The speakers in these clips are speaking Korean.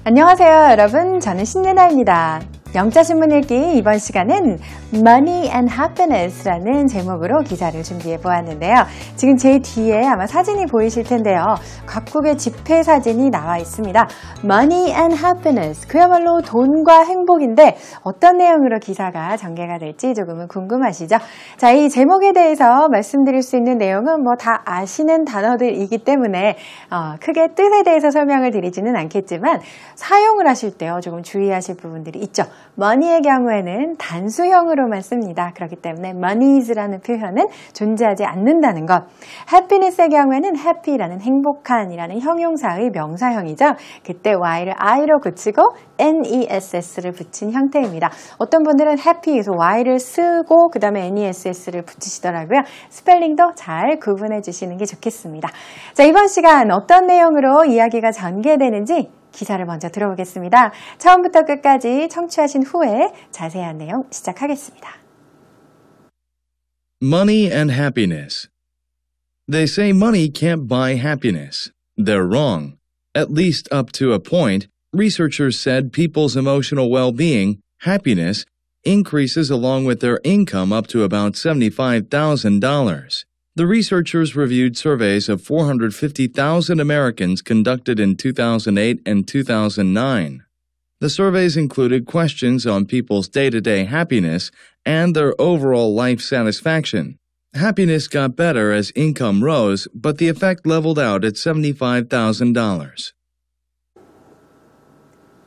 안녕하세요 여러분, 저는 신예나입니다. 영자신문 읽기 이번 시간은 Money and Happiness라는 제목으로 기사를 준비해 보았는데요. 지금 제 뒤에 아마 사진이 보이실 텐데요. 각국의 지폐 사진이 나와 있습니다. Money and Happiness, 그야말로 돈과 행복인데 어떤 내용으로 기사가 전개가 될지 조금은 궁금하시죠? 자, 이 제목에 대해서 말씀드릴 수 있는 내용은 뭐 다 아시는 단어들이기 때문에 크게 뜻에 대해서 설명을 드리지는 않겠지만 사용을 하실 때요 조금 주의하실 부분들이 있죠. money의 경우에는 단수형으로만 씁니다. 그렇기 때문에 moneys라는 표현은 존재하지 않는다는 것. happiness의 경우에는 happy라는 행복한이라는 형용사의 명사형이죠. 그때 y를 i로 붙이고 ness를 붙인 형태입니다. 어떤 분들은 happy에서 y를 쓰고 그 다음에 ness를 붙이시더라고요. 스펠링도 잘 구분해 주시는 게 좋겠습니다. 자, 이번 시간 어떤 내용으로 이야기가 전개되는지 기사를 먼저 들어보겠습니다. 처음부터 끝까지 청취하신 후에 자세한 내용 시작하겠습니다. Money and happiness. They say money can't buy happiness. They're wrong. At least up to a point, researchers said people's emotional well-being, happiness, increases along with their income up to about $75,000. The researchers reviewed surveys of 450,000 Americans conducted in 2008 and 2009. The surveys included questions on people's day-to-day happiness and their overall life satisfaction. Happiness got better as income rose, but the effect leveled out at $75,000.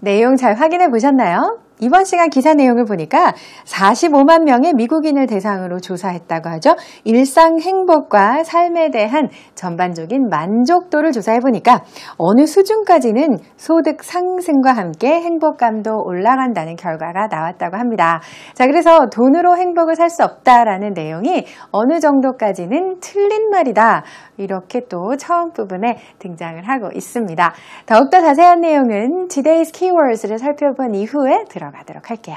내용 잘 확인해 보셨나요? 이번 시간 기사 내용을 보니까 45만 명의 미국인을 대상으로 조사했다고 하죠. 일상 행복과 삶에 대한 전반적인 만족도를 조사해 보니까 어느 수준까지는 소득 상승과 함께 행복감도 올라간다는 결과가 나왔다고 합니다. 자, 그래서 돈으로 행복을 살 수 없다라는 내용이 어느 정도까지는 틀린 말이다. 이렇게 또 처음 부분에 등장을 하고 있습니다. 더욱더 자세한 내용은 Today's Keywords를 살펴본 이후에 들어가도록 할게요.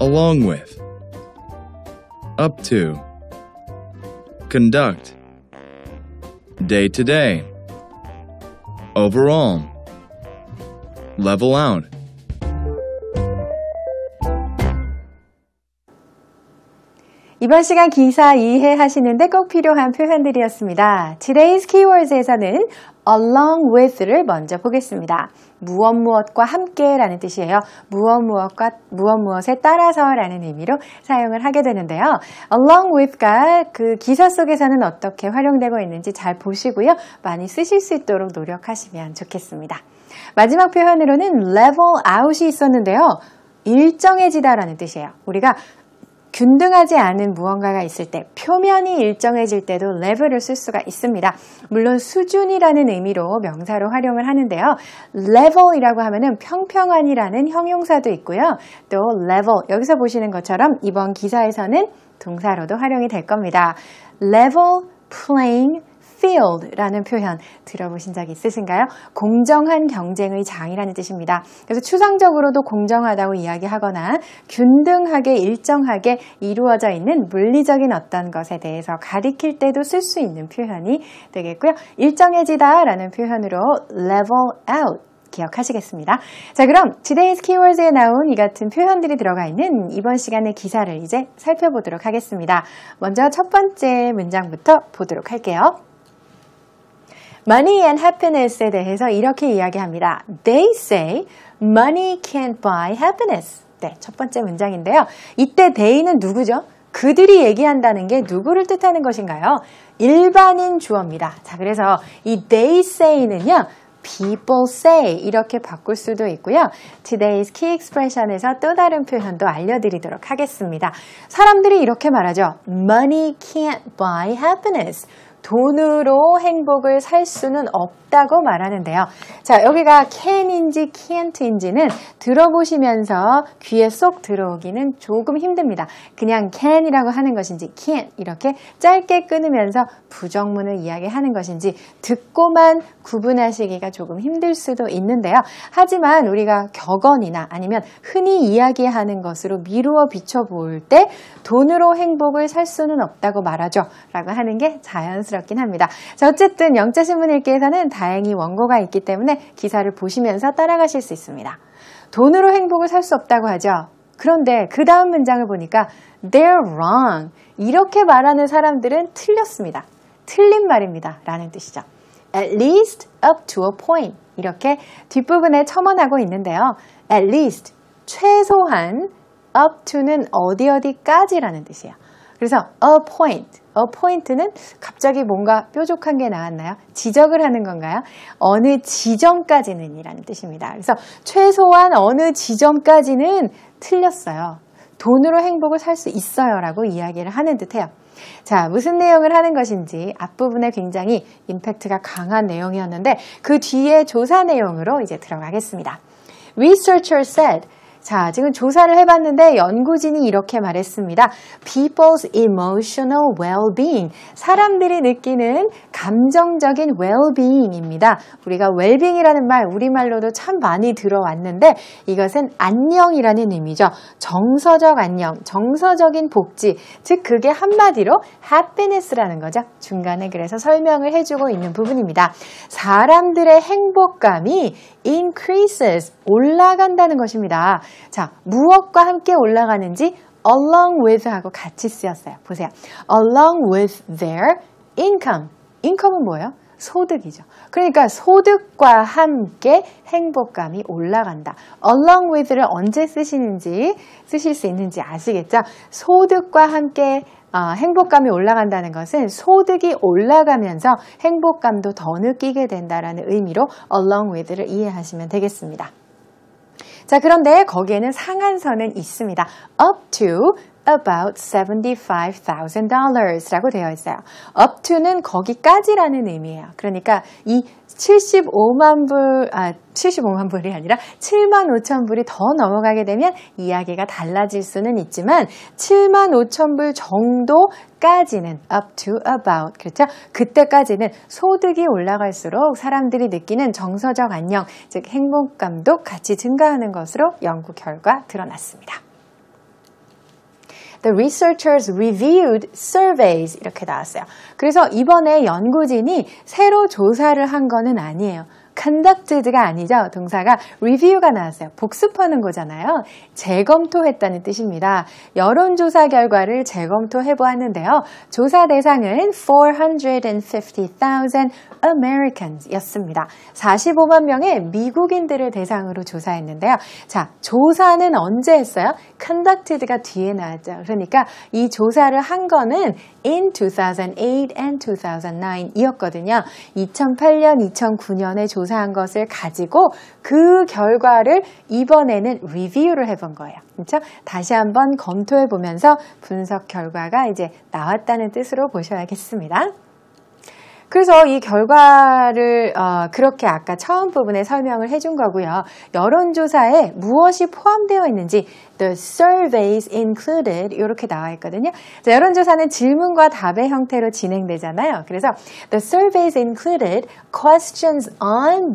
Along with, up to, conduct, day to day, overall, level out. 이번 시간 기사 이해하시는데 꼭 필요한 표현들이었습니다. Today's Keywords에서는 along with를 먼저 보겠습니다. 무엇과 함께라는 뜻이에요. 무엇에 따라서라는 의미로 사용을 하게 되는데요. along with가 그 기사 속에서는 어떻게 활용되고 있는지 잘 보시고요. 많이 쓰실 수 있도록 노력하시면 좋겠습니다. 마지막 표현으로는 level out이 있었는데요. 일정해지다라는 뜻이에요. 우리가 균등하지 않은 무언가가 있을 때, 표면이 일정해질 때도 level을 쓸 수가 있습니다. 물론 수준이라는 의미로 명사로 활용을 하는데요. level이라고 하면은 평평한이라는 형용사도 있고요. 또 level, 여기서 보시는 것처럼 이번 기사에서는 동사로도 활용이 될 겁니다. level playing field라는 표현 들어보신 적 있으신가요? 공정한 경쟁의 장이라는 뜻입니다. 그래서 추상적으로도 공정하다고 이야기하거나 균등하게 일정하게 이루어져 있는 물리적인 어떤 것에 대해서 가리킬 때도 쓸 수 있는 표현이 되겠고요. 일정해지다라는 표현으로 level out 기억하시겠습니다. 자, 그럼 Today's Keywords에 나온 이 같은 표현들이 들어가 있는 이번 시간의 기사를 이제 살펴보도록 하겠습니다. 먼저 첫 번째 문장부터 보도록 할게요. Money and happiness에 대해서 이렇게 이야기합니다. They say money can't buy happiness. 네, 첫 번째 문장인데요. 이때 they는 누구죠? 그들이 얘기한다는 게 누구를 뜻하는 것인가요? 일반인 주어입니다. 자, 그래서 이 they say는요. people say 이렇게 바꿀 수도 있고요. Today's Key Expression에서 또 다른 표현도 알려드리도록 하겠습니다. 사람들이 이렇게 말하죠. Money can't buy happiness. 돈으로 행복을 살 수는 없다고 말하는데요. 자, 여기가 can인지 can't인지는 들어보시면서 귀에 쏙 들어오기는 조금 힘듭니다. 그냥 can이라고 하는 것인지 can't 이렇게 짧게 끊으면서 부정문을 이야기하는 것인지 듣고만 구분하시기가 조금 힘들 수도 있는데요. 하지만 우리가 격언이나 아니면 흔히 이야기하는 것으로 미루어 비춰볼 때 돈으로 행복을 살 수는 없다고 말하죠 라고 하는 게 자연스럽긴 합니다. 자, 어쨌든 영자신문 읽기에서는 다행히 원고가 있기 때문에 기사를 보시면서 따라가실 수 있습니다. 돈으로 행복을 살 수 없다고 하죠. 그런데 그 다음 문장을 보니까 they're wrong. 이렇게 말하는 사람들은 틀렸습니다. 틀린 말입니다. 라는 뜻이죠. At least up to a point. 이렇게 뒷부분에 첨언하고 있는데요. At least, 최소한 up to는 어디까지라는 뜻이에요. 그래서 a point는 갑자기 뭔가 뾰족한 게 나왔나요? 지적을 하는 건가요? 어느 지점까지는 이라는 뜻입니다. 그래서 최소한 어느 지점까지는 틀렸어요. 돈으로 행복을 살 수 있어요 라고 이야기를 하는 듯해요. 자, 무슨 내용을 하는 것인지 앞부분에 굉장히 임팩트가 강한 내용이었는데 그 뒤에 조사 내용으로 이제 들어가겠습니다. Researcher said, 자, 지금 조사를 해봤는데 연구진이 이렇게 말했습니다. People's emotional well-being. 사람들이 느끼는 감정적인 well-being입니다. 우리가 well-being이라는 말 우리말로도 참 많이 들어왔는데 이것은 안녕이라는 의미죠. 정서적 안녕, 정서적인 복지. 즉 그게 한마디로 happiness라는 거죠. 중간에 그래서 설명을 해주고 있는 부분입니다. 사람들의 행복감이 increases, 올라간다는 것입니다. 자, 무엇과 함께 올라가는지 along with 하고 같이 쓰였어요. 보세요. along with their income. income은 뭐예요? 소득이죠. 그러니까 소득과 함께 행복감이 올라간다. along with를 언제 쓰실 수 있는지 아시겠죠? 소득과 함께 행복감이 올라간다는 것은 소득이 올라가면서 행복감도 더 느끼게 된다라는 의미로 along with를 이해하시면 되겠습니다. 자, 그런데 거기에는 상한선은 있습니다. up to about $75,000 라고 되어 있어요. up to는 거기까지라는 의미예요. 그러니까 이 75만 불이 아니라 7만 5천 불이 더 넘어가게 되면 이야기가 달라질 수는 있지만 7만 5천 불 정도까지는 up to about, 그렇죠? 그때까지는 소득이 올라갈수록 사람들이 느끼는 정서적 안녕, 즉 행복감도 같이 증가하는 것으로 연구 결과 드러났습니다. The researchers reviewed surveys 이렇게 나왔어요. 그래서 이번에 연구진이 새로 조사를 한 거는 아니에요. conducted가 아니죠. 동사가 review가 나왔어요. 복습하는 거잖아요. 재검토했다는 뜻입니다. 여론조사 결과를 재검토해 보았는데요. 조사 대상은 450,000 Americans 였습니다. 45만 명의 미국인들을 대상으로 조사했는데요. 자, 조사는 언제 했어요? conducted가 뒤에 나왔죠. 그러니까 이 조사를 한 거는 in 2008 and 2009 이었거든요. 2008년, 2009년에 조사한 것을 가지고 그 결과를 이번에는 리뷰를 해본 거예요. 그렇죠? 다시 한번 검토해 보면서 분석 결과가 이제 나왔다는 뜻으로 보셔야겠습니다. 그래서 이 결과를 그렇게 아까 처음 부분에 설명을 해준 거고요. 여론조사에 무엇이 포함되어 있는지 The surveys included 이렇게 나와 있거든요. 자, 여론조사는 질문과 답의 형태로 진행되잖아요. 그래서 The surveys included questions on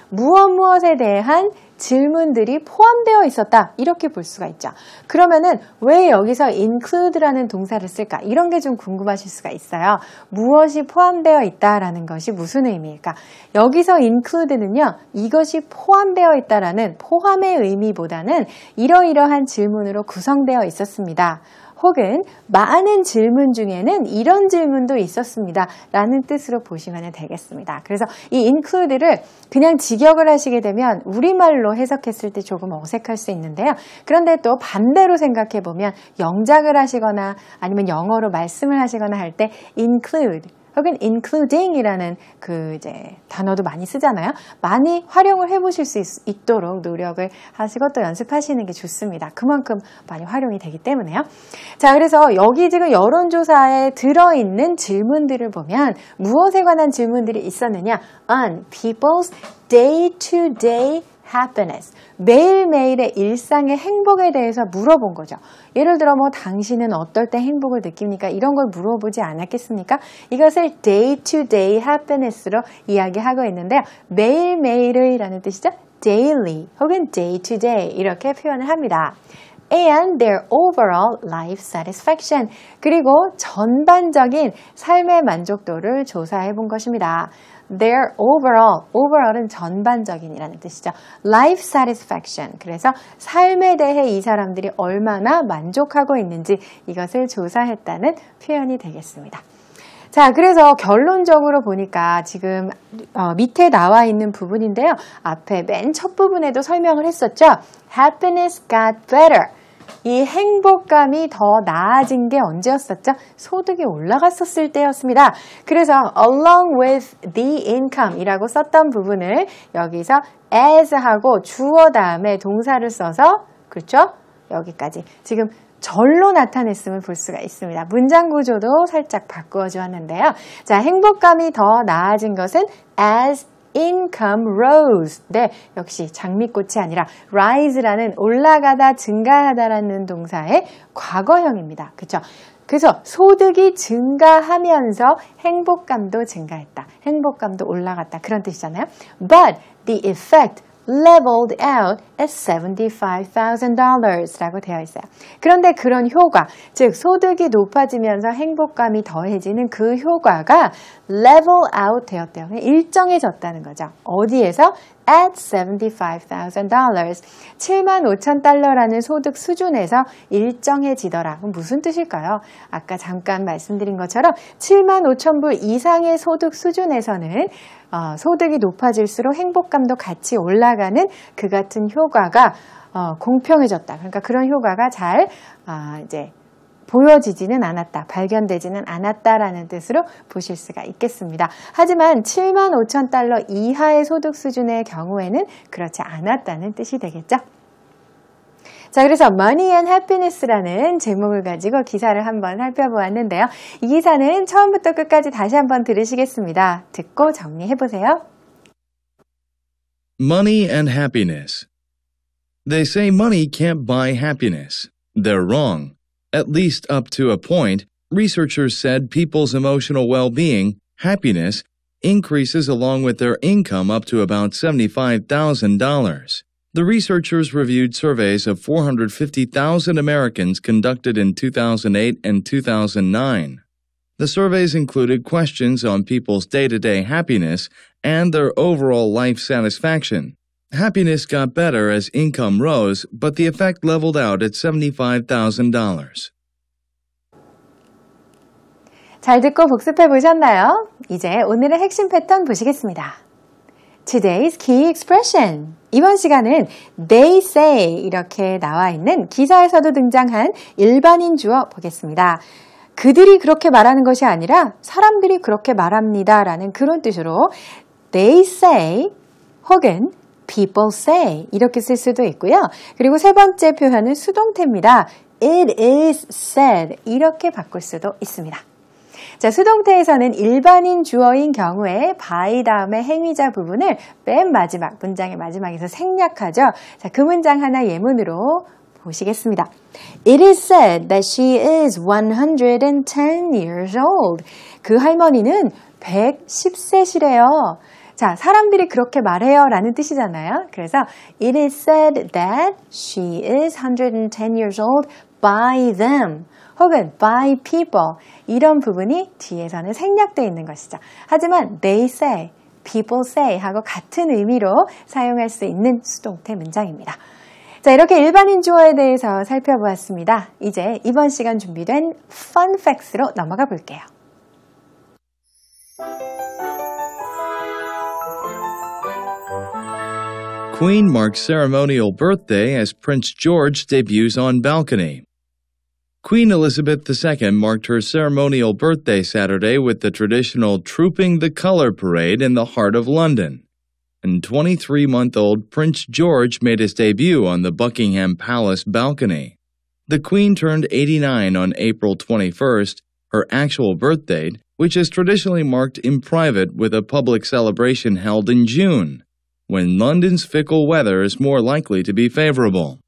무엇에 대한 질문들이 포함되어 있었다. 이렇게 볼 수가 있죠. 그러면은 왜 여기서 include라는 동사를 쓸까? 이런 게 좀 궁금하실 수가 있어요. 무엇이 포함되어 있다라는 것이 무슨 의미일까? 여기서 include는요. 이것이 포함되어 있다라는 포함의 의미보다는 이러이러한 질문으로 구성되어 있었습니다. 혹은 많은 질문 중에는 이런 질문도 있었습니다. 라는 뜻으로 보시면 되겠습니다. 그래서 이 include를 그냥 직역을 하시게 되면 우리말로 해석했을 때 조금 어색할 수 있는데요. 그런데 또 반대로 생각해 보면 영작을 하시거나 아니면 영어로 말씀을 하시거나 할 때 include 혹은 including이라는 그 이제 단어도 많이 쓰잖아요. 많이 활용을 해보실 수 있도록 노력을 하시고 또 연습하시는 게 좋습니다. 그만큼 많이 활용이 되기 때문에요. 자, 그래서 여기 지금 여론조사에 들어있는 질문들을 보면 무엇에 관한 질문들이 있었느냐? On people's day-to-day happiness. 매일매일의 일상의 행복에 대해서 물어본 거죠. 예를 들어 뭐 당신은 어떨 때 행복을 느낍니까? 이런 걸 물어보지 않았겠습니까? 이것을 day to day happiness로 이야기하고 있는데요. 매일매일의 라는 뜻이죠. daily 혹은 day to day 이렇게 표현을 합니다. And their overall life satisfaction. 그리고 전반적인 삶의 만족도를 조사해 본 것입니다. Their overall은 전반적인이라는 뜻이죠. Life satisfaction. 그래서 삶에 대해 이 사람들이 얼마나 만족하고 있는지 이것을 조사했다는 표현이 되겠습니다. 자, 그래서 결론적으로 보니까 지금 밑에 나와 있는 부분인데요. 앞에 맨 첫 부분에도 설명을 했었죠. Happiness got better. 이 행복감이 더 나아진 게 언제였었죠? 소득이 올라갔었을 때였습니다. 그래서 along with the income 이라고 썼던 부분을 여기서 as 하고 주어 다음에 동사를 써서 그렇죠? 여기까지 지금 절로 나타냈음을 볼 수가 있습니다. 문장 구조도 살짝 바꾸어 주었는데요. 자, 행복감이 더 나아진 것은 as income rose. 네, 역시 장미꽃이 아니라 rise라는 올라가다, 증가하다라는 동사의 과거형입니다. 그렇죠? 그래서 소득이 증가하면서 행복감도 증가했다. 행복감도 올라갔다. 그런 뜻이잖아요. But the effect leveled out at $75,000 라고 되어 있어요. 그런데 그런 효과, 즉 소득이 높아지면서 행복감이 더해지는 그 효과가 level out 되었대요. 일정해졌다는 거죠. 어디에서? at $75,000. $75,000라는 소득 수준에서 일정해지더라. 그럼 무슨 뜻일까요? 아까 잠깐 말씀드린 것처럼 75,000불 이상의 소득 수준에서는 소득이 높아질수록 행복감도 같이 올라가는 그 같은 효과가 공평해졌다. 그러니까 그런 효과가 잘 이제 보여지지는 않았다, 발견되지는 않았다라는 뜻으로 보실 수가 있겠습니다. 하지만 $75,000 이하의 소득 수준의 경우에는 그렇지 않았다는 뜻이 되겠죠. 자, 그래서 Money and Happiness라는 제목을 가지고 기사를 한번 살펴보았는데요. 이 기사는 처음부터 끝까지 다시 한번 들으시겠습니다. 듣고 정리해보세요. Money and happiness. They say money can't buy happiness. They're wrong. At least up to a point, researchers said people's emotional well-being, happiness, increases along with their income up to about $75,000. The researchers reviewed surveys of 450,000 Americans conducted in 2008 and 2009. The surveys included questions on people's day-to-day happiness and their overall life satisfaction. Happiness got better as income rose, but the effect leveled out at $75,000. 잘 듣고 복습해 보셨나요? 이제 오늘의 핵심 패턴 보시겠습니다. Today's key expression. 이번 시간은 they say 이렇게 나와 있는 기사에서도 등장한 일반인 주어 보겠습니다. 그들이 그렇게 말하는 것이 아니라 사람들이 그렇게 말합니다 라는 그런 뜻으로 they say 혹은 people say 이렇게 쓸 수도 있고요. 그리고 세 번째 표현은 수동태입니다. It is said 이렇게 바꿀 수도 있습니다. 자, 수동태에서는 일반인 주어인 경우에 by 다음에 행위자 부분을 맨 마지막 문장의 마지막에서 생략하죠. 자, 그 문장 하나 예문으로 보시겠습니다. It is said that she is 110 years old. 그 할머니는 110세시래요. 자, 사람들이 그렇게 말해요 라는 뜻이잖아요. 그래서 it is said that she is 110 years old by them 혹은 by people 이런 부분이 뒤에서는 생략되어 있는 것이죠. 하지만 they say, people say 하고 같은 의미로 사용할 수 있는 수동태 문장입니다. 자, 이렇게 일반인 주어에 대해서 살펴보았습니다. 이제 이번 시간 준비된 fun facts로 넘어가 볼게요. Queen marks ceremonial birthday as Prince George debuts on balcony. Queen Elizabeth II marked her ceremonial birthday Saturday with the traditional Trooping the Colour parade in the heart of London. And 23-month-old Prince George made his debut on the Buckingham Palace balcony. The Queen turned 89 on April 21st, her actual birth date, which is traditionally marked in private with a public celebration held in June, when London's fickle weather is more likely to be favorable.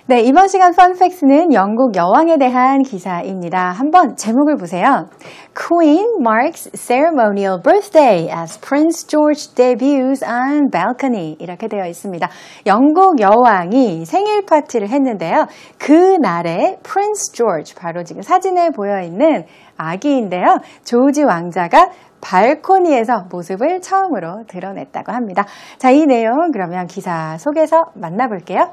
네, 이번 시간 펀팩스는 영국 여왕에 대한 기사입니다. 한번 제목을 보세요. Queen marks ceremonial birthday as Prince George debuts on balcony. 이렇게 되어 있습니다. 영국 여왕이 생일 파티를 했는데요. 그날에 Prince George, 바로 지금 사진에 보여있는 아기인데요. 조지 왕자가 발코니에서 모습을 처음으로 드러냈다고 합니다. 자, 이 내용 그러면 기사 속에서 만나볼게요.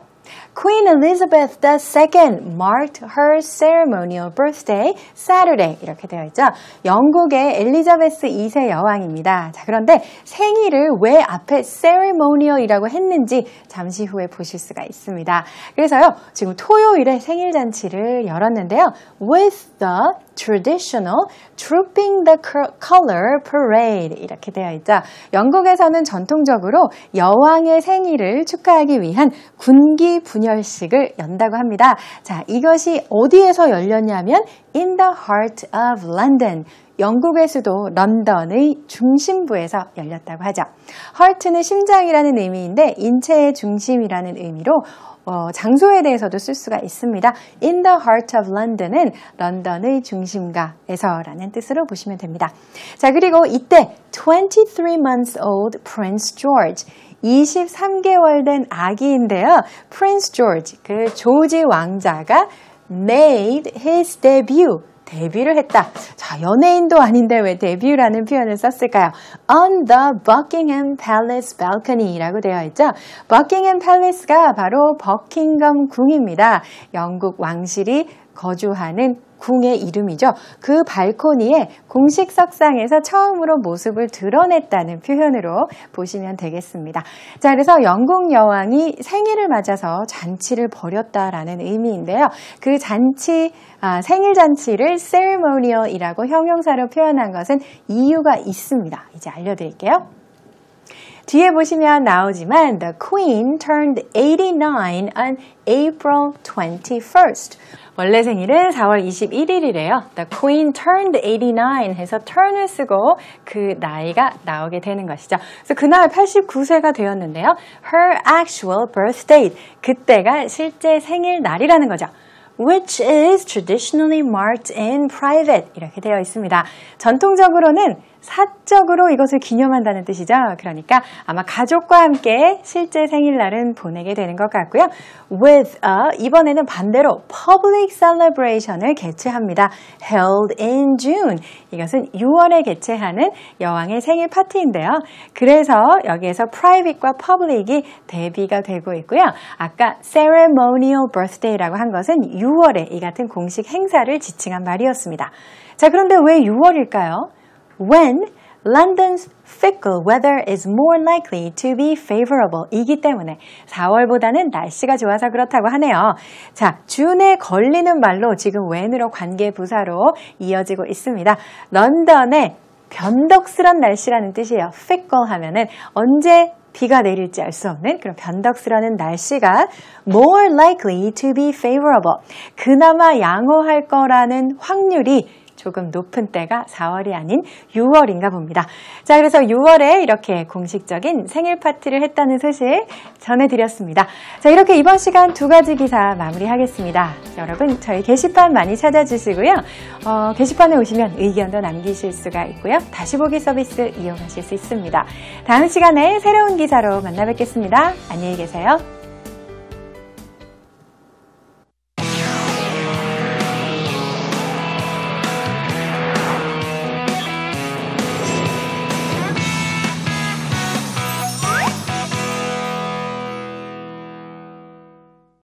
Queen Elizabeth II marked her ceremonial birthday Saturday. 이렇게 되어 있죠. 영국의 엘리자베스 2세 여왕입니다. 자, 그런데 생일을 왜 앞에 ceremonial이라고 했는지 잠시 후에 보실 수가 있습니다. 그래서요, 지금 토요일에 생일 잔치를 열었는데요. With the traditional Trooping the Colour parade. 이렇게 되어 있죠. 영국에서는 전통적으로 여왕의 생일을 축하하기 위한 군기 분열식을 연다고 합니다. 자, 이것이 어디에서 열렸냐면 in the heart of London. 영국의 수도 런던의 중심부에서 열렸다고 하죠. heart는 심장이라는 의미인데 인체의 중심이라는 의미로 장소에 대해서도 쓸 수가 있습니다. In the heart of London은 런던의 중심가에서라는 뜻으로 보시면 됩니다. 자, 그리고 이때 23 months old Prince George 23개월 된 아기인데요. Prince George, 그 조지 왕자가 made his debut. 데뷔를 했다. 자, 연예인도 아닌데 왜 데뷔라는 표현을 썼을까요? On the Buckingham Palace balcony라고 되어 있죠. Buckingham Palace가 바로 버킹엄 궁입니다. 영국 왕실이 거주하는 궁의 이름이죠. 그 발코니에 공식 석상에서 처음으로 모습을 드러냈다는 표현으로 보시면 되겠습니다. 자, 그래서 영국 여왕이 생일을 맞아서 잔치를 벌였다라는 의미인데요. 그 잔치, 생일 잔치를 ceremonial이라고 형용사로 표현한 것은 이유가 있습니다. 이제 알려드릴게요. 뒤에 보시면 나오지만 The Queen turned 89 on April 21st. 원래 생일은 4월 21일이래요. The Queen turned 89 해서 turn을 쓰고 그 나이가 나오게 되는 것이죠. 그래서 그날 89세가 되었는데요. Her actual birth date. 그때가 실제 생일 날이라는 거죠. Which is traditionally marked in private. 이렇게 되어 있습니다. 전통적으로는 사적으로 이것을 기념한다는 뜻이죠. 그러니까 아마 가족과 함께 실제 생일날은 보내게 되는 것 같고요. With 이번에는 반대로 public celebration을 개최합니다. Held in June. 이것은 6월에 개최하는 여왕의 생일 파티인데요. 그래서 여기에서 private과 public이 대비가 되고 있고요. 아까 ceremonial birthday라고 한 것은 6월에 이 같은 공식 행사를 지칭한 말이었습니다. 자, 그런데 왜 6월일까요? When London's fickle weather is more likely to be favorable 이기 때문에 4월보다는 날씨가 좋아서 그렇다고 하네요. 자, June에 걸리는 말로 지금 when으로 관계부사로 이어지고 있습니다. 런던의 변덕스런 날씨라는 뜻이에요. fickle 하면은 언제 비가 내릴지 알 수 없는 그런 변덕스러운 날씨가 more likely to be favorable. 그나마 양호할 거라는 확률이 조금 높은 때가 4월이 아닌 6월인가 봅니다. 자, 그래서 6월에 이렇게 공식적인 생일 파티를 했다는 소식 전해드렸습니다. 자, 이렇게 이번 시간 두 가지 기사 마무리하겠습니다. 여러분, 저희 게시판 많이 찾아주시고요. 게시판에 오시면 의견도 남기실 수가 있고요. 다시 보기 서비스 이용하실 수 있습니다. 다음 시간에 새로운 기사로 만나 뵙겠습니다. 안녕히 계세요.